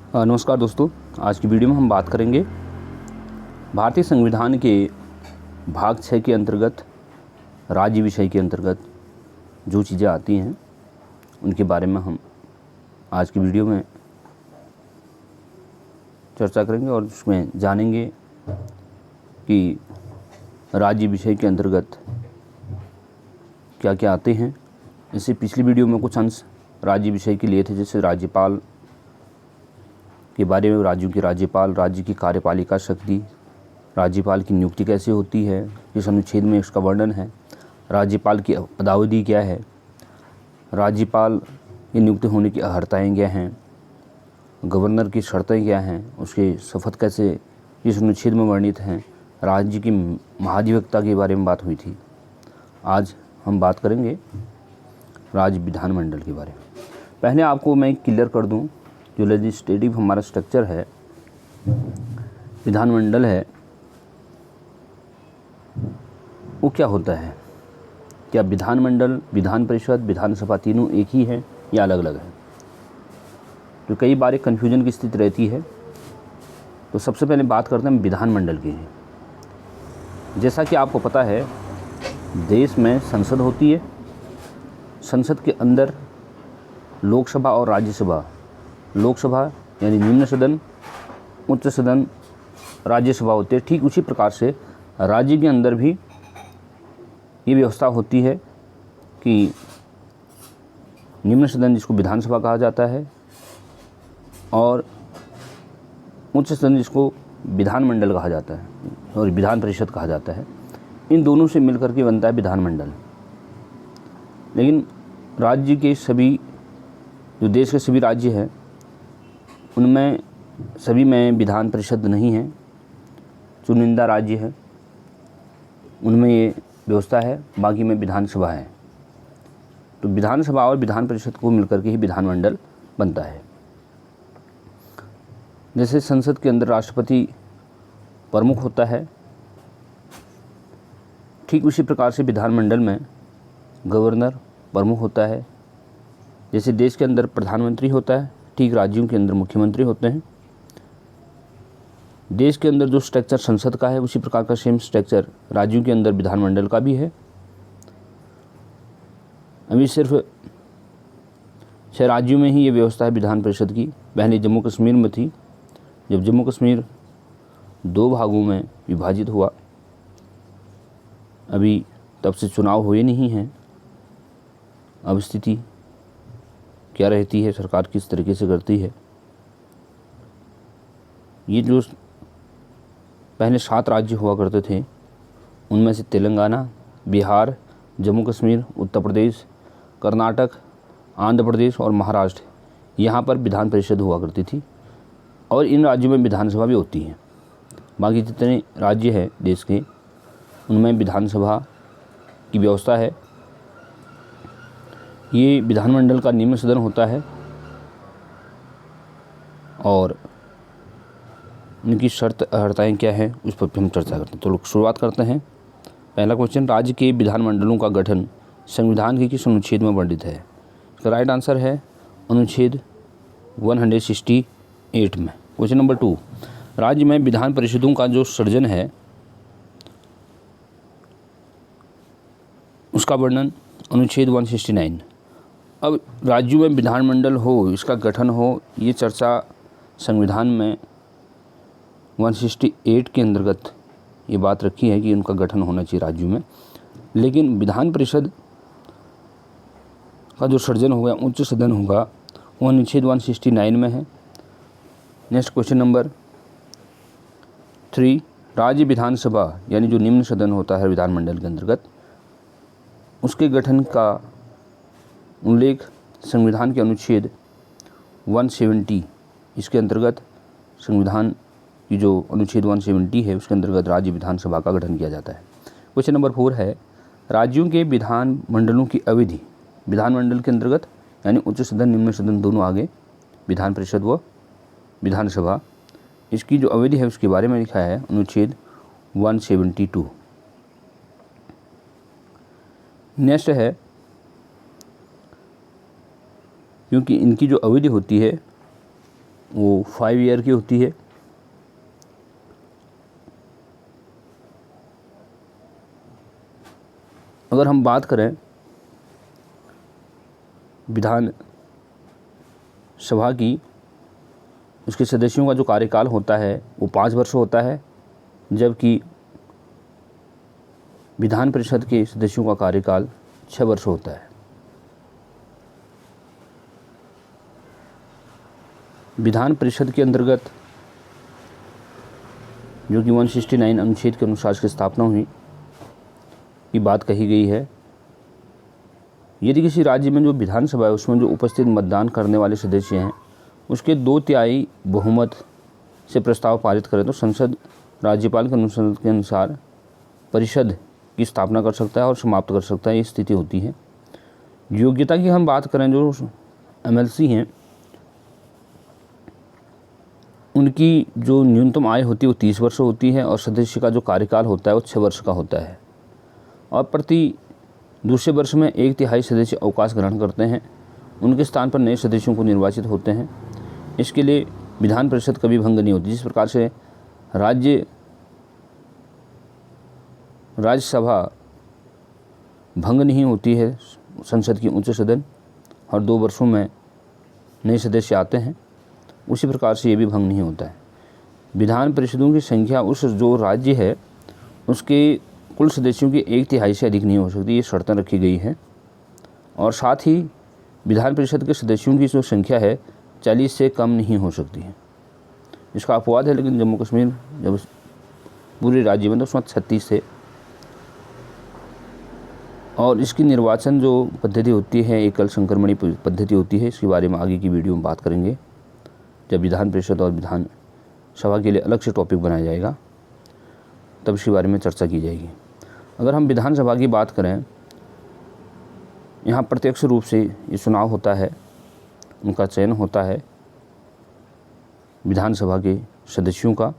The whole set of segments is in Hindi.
नमस्कार दोस्तों, आज की वीडियो में हम बात करेंगे भारतीय संविधान के भाग 6 के अंतर्गत राज्य विषय के अंतर्गत जो चीज़ें आती हैं उनके बारे में हम आज की वीडियो में चर्चा करेंगे और उसमें जानेंगे कि राज्य विषय के अंतर्गत क्या क्या आते हैं। इससे पिछली वीडियो में कुछ अंश राज्य विषय के लिए थे, जैसे राज्यपाल के बारे में, राज्यों के राज्यपाल, राज्य की कार्यपालिका शक्ति, राज्यपाल की नियुक्ति कैसे होती है, किस अनुच्छेद में इसका वर्णन है, राज्यपाल की पदावधि क्या है, राज्यपाल की नियुक्ति होने की अर्हताएँ क्या हैं, गवर्नर की शर्तें क्या हैं, उसके शपथ कैसे किस अनुच्छेद में वर्णित हैं, राज्य की महाधिवक्ता के बारे में बात हुई थी। आज हम बात करेंगे राज्य विधानमंडल के बारे में। पहले आपको मैं क्लियर कर दूं, जो लेजिस्लेटिव हमारा स्ट्रक्चर है, विधानमंडल है, वो क्या होता है। क्या विधानमंडल, विधान परिषद, विधानसभा तीनों एक ही हैं या अलग अलग हैं? तो कई बार एक कन्फ्यूजन की स्थिति रहती है। तो सबसे पहले बात करते हैं विधानमंडल की। जैसा कि आपको पता है, देश में संसद होती है। संसद के अंदर लोकसभा और राज्यसभा, लोकसभा यानी निम्न सदन, उच्च सदन, राज्यसभा होते हैं। ठीक उसी प्रकार से राज्य के अंदर भी ये व्यवस्था होती है कि निम्न सदन, जिसको विधानसभा कहा जाता है, और उच्च सदन, जिसको विधानमंडल कहा जाता है और विधान परिषद कहा जाता है, इन दोनों से मिलकर के बनता है विधानमंडल। लेकिन राज्य के सभी, जो देश के सभी राज्य हैं, उनमें सभी में विधान परिषद नहीं है। चुनिंदा राज्य है, उनमें ये व्यवस्था है, बाकी में विधानसभा है। तो विधानसभा और विधान परिषद को मिलकर के ही विधानमंडल बनता है। जैसे संसद के अंदर राष्ट्रपति प्रमुख होता है, ठीक उसी प्रकार से विधानमंडल में गवर्नर प्रमुख होता है। जैसे देश के अंदर प्रधानमंत्री होता है, ठीक राज्यों के अंदर मुख्यमंत्री होते हैं। देश के अंदर जो स्ट्रक्चर संसद का है, उसी प्रकार का सेम स्ट्रक्चर राज्यों के अंदर विधानमंडल का भी है। अभी सिर्फ 6 राज्यों में ही ये व्यवस्था है विधान परिषद की। पहले जम्मू कश्मीर में थी। जब जम्मू कश्मीर 2 भागों में विभाजित हुआ, अभी तब से चुनाव हुए नहीं हैं। अब स्थिति क्या रहती है, सरकार किस तरीके से करती है। ये जो पहले 7 राज्य हुआ करते थे, उनमें से तेलंगाना, बिहार, जम्मू कश्मीर, उत्तर प्रदेश, कर्नाटक, आंध्र प्रदेश और महाराष्ट्र, यहाँ पर विधान परिषद हुआ करती थी और इन राज्यों में विधानसभा भी होती है। बाकी जितने राज्य हैं देश के, उनमें विधानसभा की व्यवस्था है। ये विधानमंडल का निम्न सदन होता है और इनकी शर्त अर्हताएँ क्या हैं, उस पर हम चर्चा करते हैं। तो लोग शुरुआत करते हैं। पहला क्वेश्चन, राज्य के विधानमंडलों का गठन संविधान के किस अनुच्छेद में वर्णित है? इसका राइट आंसर है अनुच्छेद 168 में। क्वेश्चन नंबर 2, राज्य में विधान परिषदों का जो सृजन है, उसका वर्णन अनुच्छेद 169। अब राज्यों में विधानमंडल हो, इसका गठन हो, ये चर्चा संविधान में 168 के अंतर्गत ये बात रखी है कि उनका गठन होना चाहिए राज्यों में। लेकिन विधान परिषद का जो सृजन होगा, उच्च सदन होगा, वो अनुच्छेद 169 में है। नेक्स्ट क्वेश्चन नंबर 3, राज्य विधानसभा यानी जो निम्न सदन होता है विधानमंडल के अंतर्गत, उसके गठन का उल्लेख संविधान के अनुच्छेद 170, इसके अंतर्गत संविधान की जो अनुच्छेद 170 है, उसके अंतर्गत राज्य विधानसभा का गठन किया जाता है। क्वेश्चन नंबर 4 है, राज्यों के विधानमंडलों की अवधि, विधानमंडल के अंतर्गत यानी उच्च सदन, निम्न सदन दोनों आगे, विधान परिषद व विधानसभा, इसकी जो अवधि है उसके बारे में लिखा है अनुच्छेद 172। नेक्स्ट है, क्योंकि इनकी जो अवधि होती है वो 5 ईयर की होती है। अगर हम बात करें विधान सभा की, उसके सदस्यों का जो कार्यकाल होता है वो 5 वर्ष होता है, जबकि विधान परिषद के सदस्यों का कार्यकाल 6 वर्ष होता है। विधान परिषद के अंतर्गत जो कि 169 अनुच्छेद के अनुसार इसकी स्थापना हुई की बात कही गई है। यदि किसी राज्य में जो विधानसभा है उसमें जो उपस्थित मतदान करने वाले सदस्य हैं उसके 2/3 बहुमत से प्रस्ताव पारित करें तो संसद राज्यपाल के अनुसार परिषद की स्थापना कर सकता है और समाप्त कर सकता है। ये स्थिति होती है। योग्यता की हम बात करें, जो MLC हैं उनकी जो न्यूनतम आयु होती है वो 30 वर्ष होती है और सदस्य का जो कार्यकाल होता है वो 6 वर्ष का होता है और प्रति दूसरे वर्ष में 1/3 सदस्य अवकाश ग्रहण करते हैं। उनके स्थान पर नए सदस्यों को निर्वाचित होते हैं। इसके लिए विधान परिषद कभी भंग नहीं होती। जिस प्रकार से राज्यसभा भंग नहीं होती है संसद की उच्च सदन, हर 2 वर्षों में नए सदस्य आते हैं, उसी प्रकार से ये भी भंग नहीं होता है। विधान परिषदों की संख्या उस जो राज्य है उसके कुल सदस्यों की 1/3 से अधिक नहीं हो सकती, ये शर्तें रखी गई हैं। और साथ ही विधान परिषद के सदस्यों की जो संख्या है 40 से कम नहीं हो सकती है। इसका अपवाद है, लेकिन जम्मू कश्मीर जब पूरे राज्य में तो उसमें 36 थे। और इसकी निर्वाचन जो पद्धति होती है एकल संक्रमणी पद्धति होती है। इसके बारे में आगे की वीडियो में बात करेंगे, जब विधान परिषद और विधान सभा के लिए अलग से टॉपिक बनाया जाएगा तब इसके बारे में चर्चा की जाएगी। अगर हम विधानसभा की बात करें, यहाँ प्रत्यक्ष रूप से ये चुनाव होता है, उनका चयन होता है विधानसभा के सदस्यों का,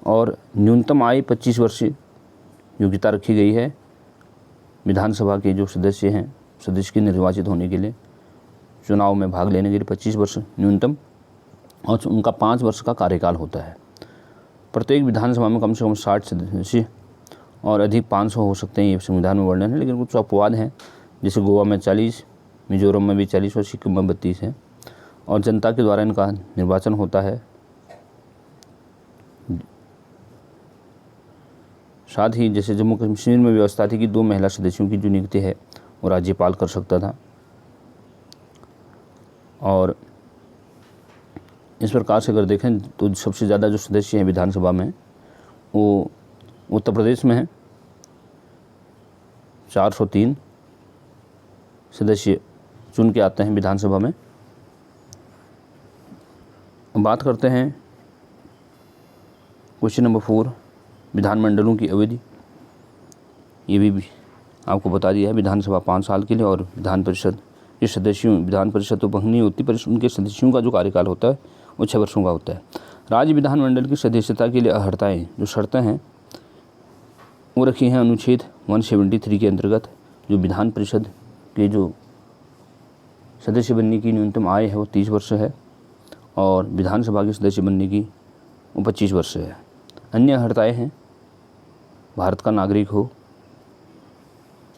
और न्यूनतम आयु 25 वर्ष योग्यता रखी गई है विधानसभा के जो सदस्य हैं। सदस्य के निर्वाचित होने के लिए, चुनाव में भाग लेने के लिए 25 वर्ष न्यूनतम, और उनका 5 वर्ष का कार्यकाल होता है। प्रत्येक विधानसभा में कम से कम 60 सदस्य और अधिक 500 हो सकते हैं, ये संविधान में वर्णन है। लेकिन कुछ अपवाद हैं, जैसे गोवा में 40, मिजोरम में भी 40 और सिक्किम में 32 है, और जनता के द्वारा इनका निर्वाचन होता है। साथ ही जैसे जम्मू कश्मीर में व्यवस्था थी कि 2 महिला सदस्यों की जो नियुक्ति है वो राज्यपाल कर सकता था, और इस प्रकार से अगर देखें तो सबसे ज़्यादा जो सदस्य हैं विधानसभा में वो उत्तर प्रदेश में है। 403 सदस्य चुन के आते हैं विधानसभा में। बात करते हैं क्वेश्चन नंबर 4, विधानमंडलों की अवधि। ये भी आपको बता दिया है, विधानसभा 5 साल के लिए और विधान परिषद के सदस्यों, विधान परिषद तो भंग नहीं होती पर उनके सदस्यों का जो कार्यकाल होता है वो 6 वर्षों का होता है। राज्य विधानमंडल की सदस्यता के लिए अर्हताएँ, जो शर्तें हैं वो रखी हैं अनुच्छेद 173 के अंतर्गत। जो विधान परिषद के जो सदस्य बनने की न्यूनतम आयु है वो 30 वर्ष है, और विधानसभा के सदस्य बनने की वो 25 वर्ष है। अन्य अर्हताएँ हैं भारत का नागरिक हो,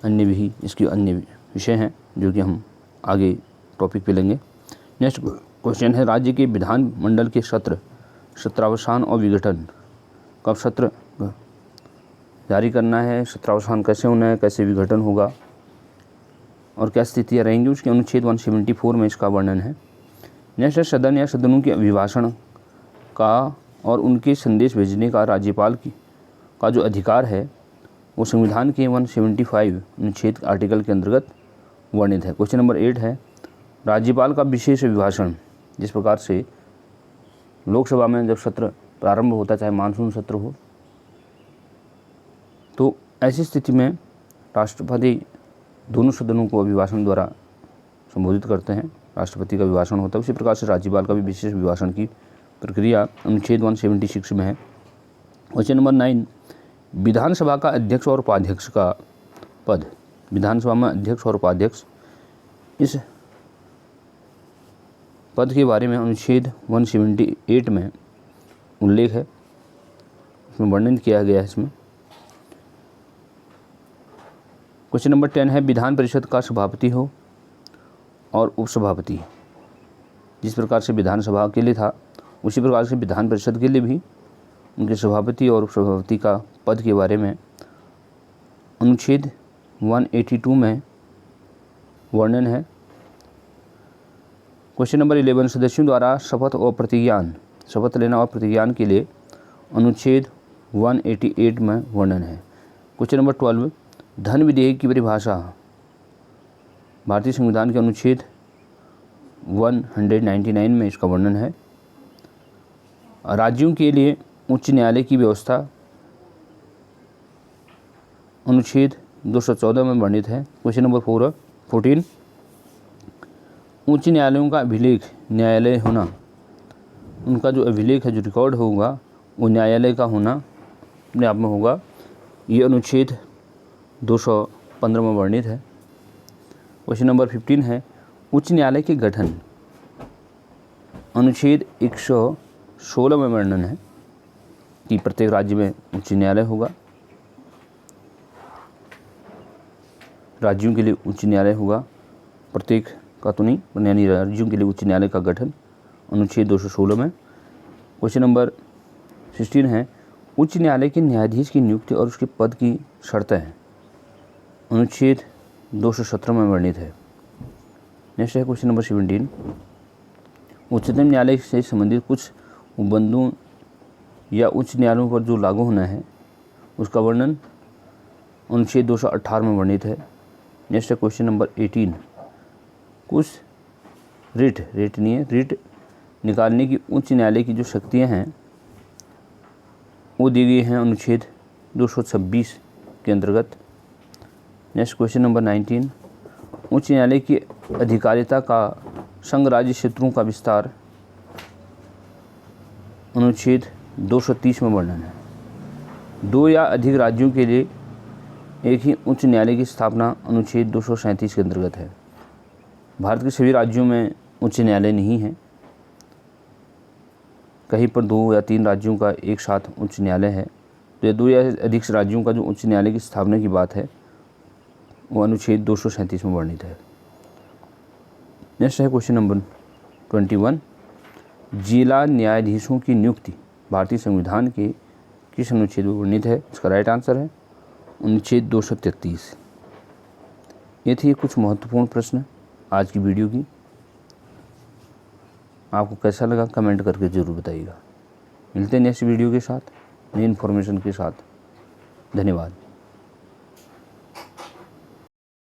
अन्य भी इसकी अन्य विषय हैं जो कि हम आगे टॉपिक पे लेंगे। नेक्स्ट क्वेश्चन है, राज्य के विधानमंडल के सत्रावसान और विघटन, कब सत्र जारी करना है, सत्रावसान कैसे होना है, कैसे विघटन होगा और क्या स्थितियाँ रहेंगी, उसके अनुच्छेद 174 में इसका वर्णन है। नेक्स्ट है, सदन या सदनों के अभिभाषण का और उनके संदेश भेजने का राज्यपाल का जो अधिकार है वो संविधान के 175 अनुच्छेद आर्टिकल के अंतर्गत वर्णित है। क्वेश्चन नंबर 8 है, राज्यपाल का विशेष अभिभाषण। जिस प्रकार से लोकसभा में जब सत्र प्रारंभ होता है, चाहे मानसून सत्र हो, तो ऐसी स्थिति में राष्ट्रपति दोनों सदनों को अभिभाषण द्वारा संबोधित करते हैं, राष्ट्रपति का अभिभाषण होता है। उसी प्रकार से राज्यपाल का भी विशेष अभिभाषण की प्रक्रिया अनुच्छेद 176 में है। क्वेश्चन नंबर 9, विधानसभा का अध्यक्ष और उपाध्यक्ष का पद। विधानसभा में अध्यक्ष और उपाध्यक्ष इस पद के बारे में अनुच्छेद 178 में उल्लेख है, उसमें वर्णन किया गया है। इसमें क्वेश्चन नंबर 10 है, विधान परिषद का सभापति हो और उपसभापति। जिस प्रकार से विधानसभा के लिए था, उसी प्रकार से विधान परिषद के लिए भी उनके सभापति और उपसभापति का पद के बारे में अनुच्छेद 182 में वर्णन है। क्वेश्चन नंबर 11, सदस्यों द्वारा शपथ लेना और प्रतिज्ञान के लिए अनुच्छेद 188 में वर्णन है। क्वेश्चन नंबर 12, धन विधेयक की परिभाषा भारतीय संविधान के अनुच्छेद 199 में इसका वर्णन है। राज्यों के लिए उच्च न्यायालय की व्यवस्था अनुच्छेद 214 में वर्णित है। क्वेश्चन नंबर 14, उच्च न्यायालयों का अभिलेख न्यायालय होना, उनका जो अभिलेख है, जो रिकॉर्ड होगा, वो न्यायालय का होना अपने आप में होगा। ये अनुच्छेद 215 में वर्णित है। क्वेश्चन नंबर 15 है, उच्च न्यायालय के गठन अनुच्छेद 116 में वर्णन है कि प्रत्येक राज्य में उच्च न्यायालय होगा, राज्यों के लिए उच्च न्यायालय होगा, प्रत्येक का तो नहीं, यानी राज्यों के लिए उच्च न्यायालय का गठन अनुच्छेद 216 में। क्वेश्चन नंबर 16 है, उच्च न्यायालय के न्यायाधीश की नियुक्ति और उसके पद की शर्तें अनुच्छेद 217 में वर्णित है। नेक्स्ट है क्वेश्चन नंबर 17, उच्चतम न्यायालय से संबंधित कुछ उपबंधों या उच्च न्यायालयों पर जो लागू होना है उसका वर्णन अनुच्छेद 218 में वर्णित है। नेक्स्ट है क्वेश्चन नंबर 18, कुछ रिट निकालने की उच्च न्यायालय की जो शक्तियां हैं वो दी गई हैं अनुच्छेद 226 के अंतर्गत। नेक्स्ट क्वेश्चन नंबर 19, उच्च न्यायालय की अधिकारिता का संघ राज्य क्षेत्रों का विस्तार अनुच्छेद 230 में वर्णन है। 2 या अधिक राज्यों के लिए एक ही उच्च न्यायालय की स्थापना अनुच्छेद 237 के अंतर्गत है। भारत के सभी राज्यों में उच्च न्यायालय नहीं है, कहीं पर 2 या 3 राज्यों का एक साथ उच्च न्यायालय है। तो ये 2 या अधिक राज्यों का जो उच्च न्यायालय की स्थापना की बात है वो अनुच्छेद 237 में वर्णित है। नेक्स्ट है क्वेश्चन नंबर 21, जिला न्यायाधीशों की नियुक्ति भारतीय संविधान के किस अनुच्छेद में वर्णित है? इसका राइट आंसर है अनुच्छेद 233। ये थी कुछ महत्वपूर्ण प्रश्न आज की वीडियो की। आपको कैसा लगा कमेंट करके ज़रूर बताइएगा। मिलते हैं नेक्स्ट वीडियो के साथ, नई इन्फॉर्मेशन के साथ। धन्यवाद।